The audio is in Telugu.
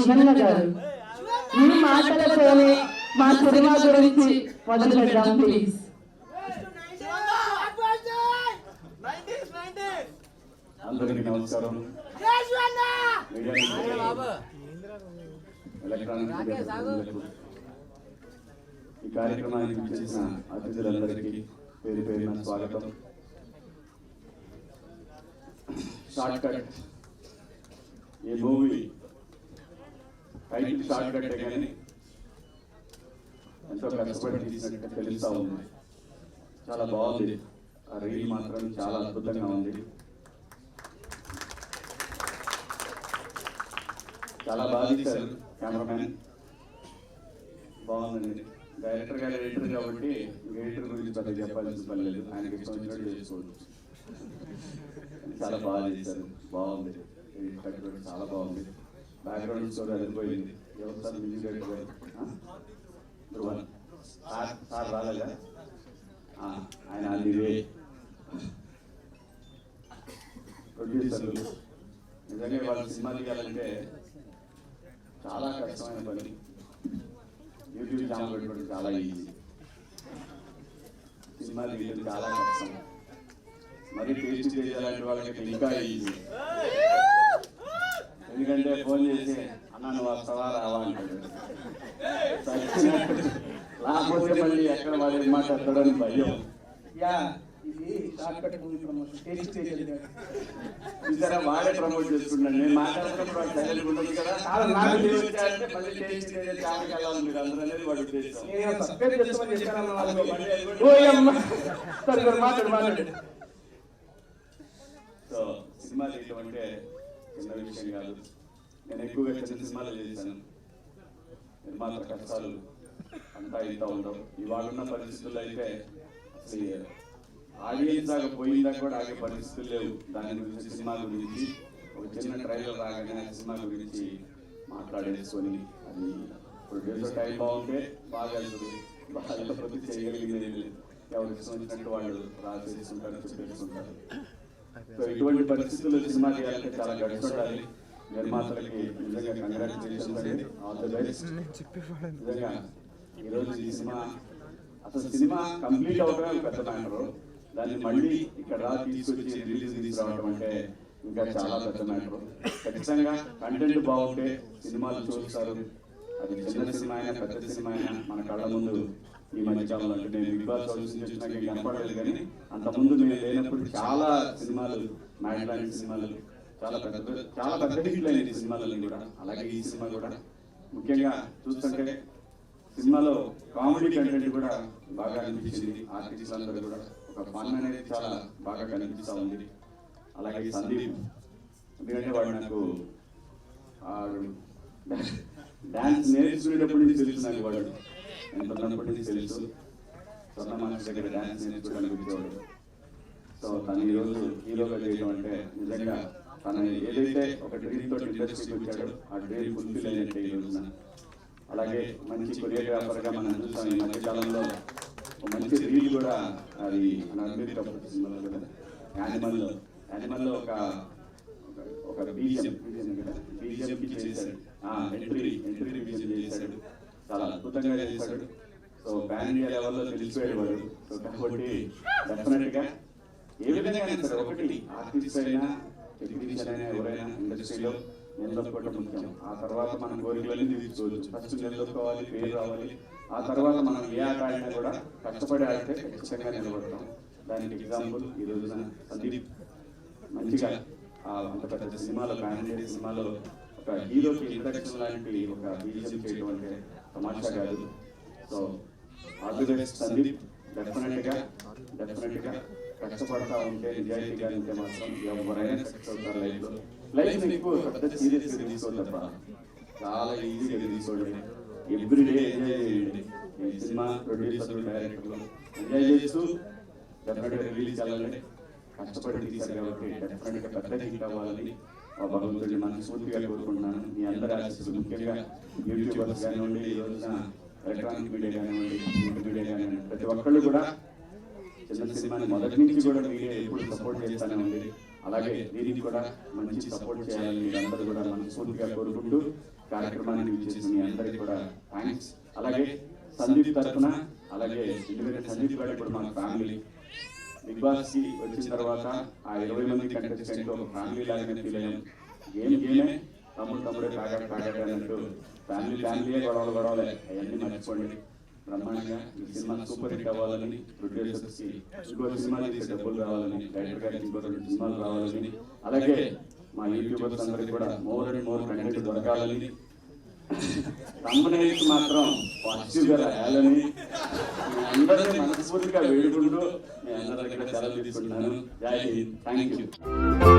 శివన్న గారు మీ మాటలతోనే మా సినిమా గురించి మొదలు పెడదాం ప్లీజ్. అందరికీ నమస్కారం. ఈ కార్యక్రమానికి చేసిన అతిథులందరికీ పేరు పేరున స్వాగతం. షార్ట్ కట్ ఈ మూవీ టైటిల్ షార్ట్ కట్ కానీ ఎంతో కష్టపడి తీసినట్టు తెలుస్తా ఉంది. చాలా బాగుంది. ఆ రీల్ మాత్రం చాలా అద్భుతంగా ఉంది. చాలా బాగా తీశారు కెమెరామెన్, బాగుందండి. డైరెక్టర్ గారు ఎడిటర్ కాబట్టి ఎడిటర్ గురించి పెద్ద చెప్పాల్సిన పని లేదు, ఆయనకి ఇష్టం వచ్చినట్టు చేసుకోవచ్చు. చాలా బాగా చేశారు, బాగుంది. ఎడిటర్ చాలా బాగుంది. బ్యాక్గ్రౌండ్ స్టోరీ వెళ్ళిపోయింది. ఎవరు sir music director Dhruvan sir రాలేదా? ఆయన అల్లివే ప్రొడ్యూసర్లు. నిజంగా వాళ్ళ సినిమా తీయాలంటే చాలా కష్టమైన పని. యూట్యూబ్ ఛానల్ పెట్టుకోవడం చాలా ఈజీ, సినిమా తీయడం చాలా కష్టం. మరి టేస్ట్ చేయాలంటే వాళ్ళకి ఇంకా ఈజీ. ఎందుకంటే ఫోన్ చేసి అన్న నువ్వు వస్తావా రావా అంటాడు. రాకపోతే మళ్ళీ ఎక్కడ వాడు మాట్లాడతాడని భయం. చూసారా, వాడే ప్రమోట్ చేసుకున్నాడు. నేను మాట్లాడుతున్నప్పుడు వాడు సైలెంట్ ఉండదు కదా. మళ్ళీ టేస్ట్ వెళ్ళాలి మీరు అందరూ అనేది వాడు ఉద్దేశం. సో సినిమా తీయటం అంటే చిన్న విషయం కాదు. నేను ఎక్కువగా చిన్న సినిమాలు చేశాను. నిర్మాత కష్టాలు అంతా ఇంత ఉండవు. ఇవాళ ఉన్న పరిస్థితుల్లో అయితే అసలు ఆడియన్స్ దాకా పోయిందా కూడా ఆగే పరిస్థితులు లేవు. దాని గురించి సినిమా గురించి ఒక చిన్న ట్రైలర్ రాగానే సినిమా గురించి మాట్లాడేసుకొని అది ప్రొడ్యూసర్ టైం బాగుంటే బాగా వెళ్తుంది, బాగా చేయగలిగింది ఎవరికి వచ్చినట్టు వాళ్ళు రాసేసుకుంటారు, చెప్పేసుకుంటారు. సో ఇటువంటి పరిస్థితుల్లో సినిమా చేయాలంటే చాలా గడిచి ఉండాలి. నిర్మాతలకి నిజంగా కంగ్రాచులేషన్స్ అండి, ఆల్ ది బెస్ట్. నిజంగా ఈరోజు ఈ సినిమా అసలు సినిమా కంప్లీట్ అవడమే పెద్ద మ్యాటర్. దాన్ని మళ్ళీ ఇక్కడ తీసుకొచ్చి రిలీజ్ తీసుకురావడం అంటే ఇంకా చాలా పెద్ద మ్యాటర్. ఖచ్చితంగా కంటెంట్ బాగుంటే సినిమాలు చూస్తారు. అది చిన్న సినిమా అయినా పెద్ద సినిమా అయినా మన కళ్ళ ముందు ఈ మధ్య కాలంలో అంటే నేను బిగ్ బాస్ వచ్చినాక కనపడలేదు, కానీ అంతకుముందు నేను లేనప్పుడు చాలా సినిమాలు మ్యాడ్ లాంటి సినిమాలు చాలా పెద్ద హిట్లు అయినాయి సినిమాలన్నీ కూడా. అలాగే ఈ సినిమా కూడా ముఖ్యంగా చూస్తుంటే సినిమాలో కామెడీ కంటెంట్ కూడా బాగా అనిపించింది. ఆర్టిస్టులు అందరూ కూడా ఒక ఫన్ అనేది చాలా బాగా కనిపిస్తూ ఉంది. అలాగే సందీప్, ఎందుకంటే వాడు నాకు డాన్స్ నేర్చుకునేటప్పటి నుంచి తెలుసు. నాకు వాడు ఎంత ఉన్నప్పటి నుంచి తెలుసు. సొంత మనిషి దగ్గర డాన్స్ నేర్చుకోవడానికి వచ్చేవాడు. సో తను ఈరోజు హీరోగా చేయడం అంటే నిజంగా తను ఏదైతే ఒక డ్రీమ్ తోటి ఇండస్ట్రీకి వచ్చాడో ఆ డ్రీమ్ ఫుల్ఫిల్ అయినట్టే ఈ రోజున. అలాగే మంచి కొరియోగ్రాఫర్గా మనం చూస్తాం. ఈ మధ్యకాలంలో ఒక మంచి రీల్ కూడా అది మన అన్వేష్ కపూర్ సినిమాలో కదా, యానిమల్లో ఒక బీజిఎంకి చేశాడు. ఎంట్రీ బీజిఎం చేశాడు, చాలా అద్భుతంగా చేశాడు. సో పాన్ ఇండియా లెవెల్లో తెలిసిపోయాడు వాడు. సో కాబట్టి డెఫినెట్గా ఏ విధంగా సరే ఒకటి ఆర్టిస్ట్ అయినా టెక్నీషియన్ అయినా ఎవరైనా ఇండస్ట్రీలో నిలదొక్కడం ముఖ్యం. ఆ తర్వాత మన కోరికలన్నీ తీర్చుకోవచ్చు. ఫస్ట్ నిలదొక్కోవాలి, పేరు రావాలి. ఆ తర్వాత మనం ఏ ఆట ఆడినా కూడా కష్టపడి ఆడితే ఖచ్చితంగా నిలబడతాం. దానికి ఎగ్జాంపుల్ ఈ రోజున సందీప్ మంచిగా అంత పెద్ద సినిమాలో ఫ్యామిలీ సినిమాలో ఒక హీరోకి ఇంట్రడక్షన్ లాంటి ఒక బీజిఎం చేయడం అంటే తమాషా కాదు. So all the best Sandeep. డెఫినెట్గా కష్టపడతా ఉంటే నిజాయితీగా ఉంటే మాత్రం ఎవరైనా సక్సెస్ అవుతారు లైఫ్లో. లైఫ్ ఎక్కువ పెద్ద సీరియస్గా తీసుకోవాలి తప్ప చాలా ఈజీగా తీసుకోండి. ఎవ్రీడే ఎంజాయ్ చేయండి. సినిమా ప్రొడ్యూసర్లు, డైరెక్టర్లు ఎంజాయ్ చేస్తూ డెఫినెట్గా రిలీజ్ చేయాలంటే కష్టపడి తీశారు కాబట్టి డెఫినెట్గా పెద్ద హిట్ అవ్వాలని భగవంతుడిని మనస్ఫూర్తిగా కోరుకుంటున్నాను. మీ అందరి ఆశీస్సులు, ముఖ్యంగా యూట్యూబర్స్ కానివ్వండి, ఈ రోజున ఎలక్ట్రానిక్ మీడియా కానివ్వండి, ప్రింట్ మీడియా కానివ్వండి, ప్రతి ఒక్కళ్ళు కూడా చిన్న సినిమాని మొదటి నుంచి కూడా మీడియా ఎప్పుడు సపోర్ట్ చేస్తూనే ఉంది. అలాగే దీనికి కూడా మంచి సపోర్ట్ చేయాలని మీరందరూ కూడా మనస్ఫూర్తిగా కోరుకుంటూ కార్యక్రమానికి విచ్చేసిన మీ అందరికీ కూడా థ్యాంక్స్. అలాగే సందీప్ తరఫున, అలాగే ఎందుకంటే సందీప్ గారు ఇప్పుడు మన ఫ్యామిలీ బిగ్ బాస్ కి వచ్చిన తర్వాత ఆ 20 మంది కంటెస్టెంట్ ఒక ఫ్యామిలీ లాగానే ఫీల్ అయ్యాం. గేమే తమ్ముడే కాగాడు అన్నట్టు ఫ్యామిలీయే గొడవలే అవన్నీ మర్చిపోండి. బ్రహ్మాండంగా ఈ సినిమా సూపర్ హిట్ అవ్వాలని, ప్రొడ్యూసర్స్ కి ఇంకో సినిమా తీసే డబ్బులు రావాలని, డైరెక్టర్ గారికి ఇంకో 2 సినిమాలు రావాలని, అలాగే మా యూట్యూబర్స్ అందరికి కూడా మోర్ అండ్ మోర్ కంటెంట్ దొరకాలని, కంపెనీకి మాత్రం పాజిటివ్గా రాయాలని మీ అందరినీ మనస్ఫూర్తిగా వేడుకుంటూ మీ అందరి దగ్గర సెలవు తీసుకుంటున్నాను. జై హింద్. Thank you.